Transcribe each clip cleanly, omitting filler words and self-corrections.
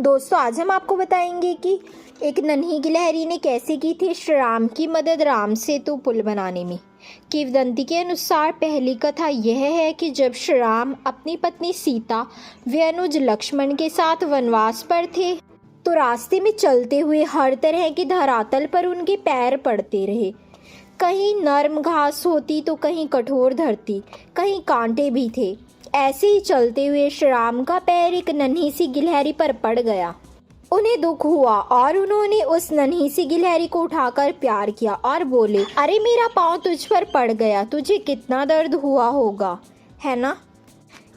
दोस्तों आज हम आपको बताएंगे कि एक नन्ही गिलहरी ने कैसे की थी श्री राम की मदद राम सेतु पुल बनाने में। किंवदंती के अनुसार पहली कथा यह है कि जब श्री राम अपनी पत्नी सीता व अनुज लक्ष्मण के साथ वनवास पर थे तो रास्ते में चलते हुए हर तरह के धरातल पर उनके पैर पड़ते रहे। कहीं नर्म घास होती तो कहीं कठोर धरती, कहीं कांटे भी थे। ऐसे ही चलते हुए श्री राम का पैर एक नन्ही सी गिलहरी पर पड़ गया। उन्हें दुख हुआ और उन्होंने उस नन्ही सी गिलहरी को उठाकर प्यार किया और बोले, अरे मेरा पाँव तुझ पर पड़ गया, तुझे कितना दर्द हुआ होगा, है ना।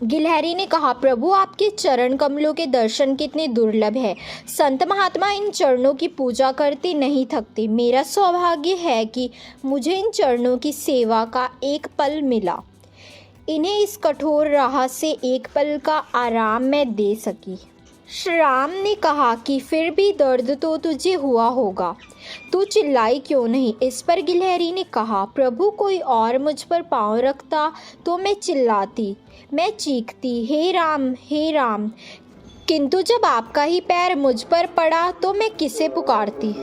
गिलहरी ने कहा, प्रभु आपके चरण कमलों के दर्शन कितने दुर्लभ है। संत महात्मा इन चरणों की पूजा करते नहीं थकते। मेरा सौभाग्य है कि मुझे इन चरणों की सेवा का एक पल मिला। इन्हें इस कठोर राह से एक पल का आराम मैं दे सकी। श्री राम ने कहा कि फिर भी दर्द तो तुझे हुआ होगा, तू चिल्लाई क्यों नहीं। इस पर गिलहरी ने कहा, प्रभु कोई और मुझ पर पाँव रखता तो मैं चिल्लाती, मैं चीखती, हे राम, किंतु जब आपका ही पैर मुझ पर पड़ा तो मैं किसे पुकारती।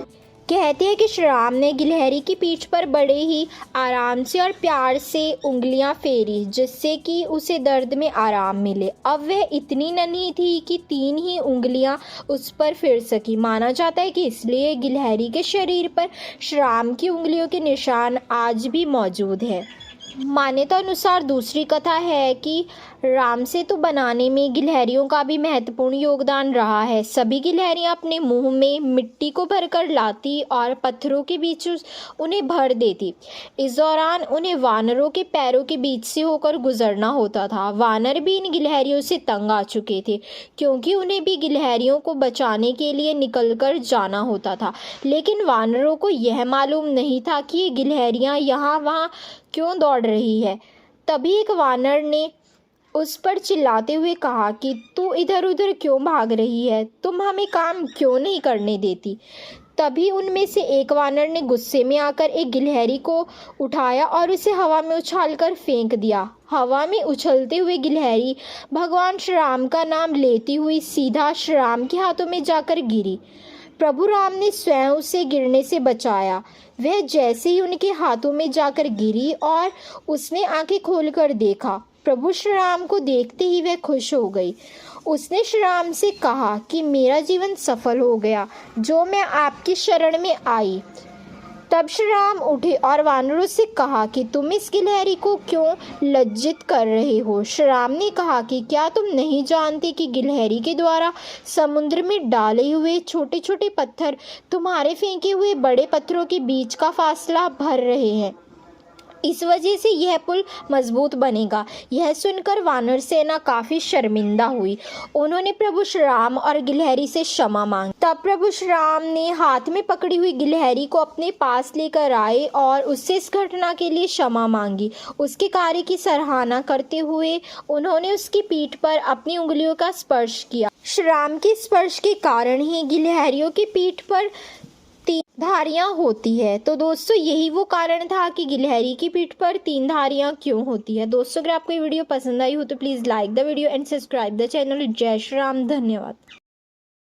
कहते हैं कि श्री राम ने गिलहरी की पीठ पर बड़े ही आराम से और प्यार से उंगलियां फेरी, जिससे कि उसे दर्द में आराम मिले। अब वह इतनी नन्ही थी कि 3 ही उंगलियां उस पर फिर सकी। माना जाता है कि इसलिए गिलहरी के शरीर पर श्री राम की उंगलियों के निशान आज भी मौजूद है। मान्यता अनुसार दूसरी कथा है कि राम सेतु बनाने में गिलहरियों का भी महत्वपूर्ण योगदान रहा है। सभी गिलहरियां अपने मुंह में मिट्टी को भरकर लाती और पत्थरों के बीच उन्हें भर देती। इस दौरान उन्हें वानरों के पैरों के बीच से होकर गुजरना होता था। वानर भी इन गिलहरियों से तंग आ चुके थे, क्योंकि उन्हें भी गिलहरियों को बचाने के लिए निकल कर जाना होता था। लेकिन वानरों को यह मालूम नहीं था कि ये गिलहरियाँ यहाँ वहाँ क्यों दौड़ रही है। तभी एक वानर ने उस पर चिल्लाते हुए कहा कि तू इधर उधर क्यों भाग रही है, तुम हमें काम क्यों नहीं करने देती। तभी उनमें से एक वानर ने गुस्से में आकर एक गिलहरी को उठाया और उसे हवा में उछालकर फेंक दिया। हवा में उछलते हुए गिलहरी भगवान श्री राम का नाम लेती हुई सीधा श्री राम के हाथों में जाकर गिरी। प्रभु राम ने स्वयं उसे गिरने से बचाया। वह जैसे ही उनके हाथों में जाकर गिरी और उसने आंखें खोलकर देखा, प्रभु श्री राम को देखते ही वह खुश हो गई। उसने श्री राम से कहा कि मेरा जीवन सफल हो गया, जो मैं आपकी शरण में आई। तब श्री राम उठे और वानरों से कहा कि तुम इस गिलहरी को क्यों लज्जित कर रहे हो। श्री राम ने कहा कि क्या तुम नहीं जानते कि गिलहरी के द्वारा समुद्र में डाले हुए छोटे छोटे पत्थर तुम्हारे फेंके हुए बड़े पत्थरों के बीच का फासला भर रहे हैं। इस वजह से यह पुल मजबूत बनेगा। यह सुनकर वानर सेना काफ़ी शर्मिंदा हुई। उन्होंने प्रभु श्री राम और गिलहरी से क्षमा मांगी। तब प्रभु श्री राम ने हाथ में पकड़ी हुई गिलहरी को अपने पास लेकर आए और उससे इस घटना के लिए क्षमा मांगी। उसके कार्य की सराहना करते हुए उन्होंने उसकी पीठ पर अपनी उंगलियों का स्पर्श किया। श्री राम के स्पर्श के कारण ही गिलहरियों की पीठ पर 3 धारियां होती है। तो दोस्तों यही वो कारण था कि गिलहरी की पीठ पर 3 धारियां क्यों होती है। दोस्तों अगर आपको ये वीडियो पसंद आई हो तो please like the video and subscribe the channel. जय श्री राम, धन्यवाद।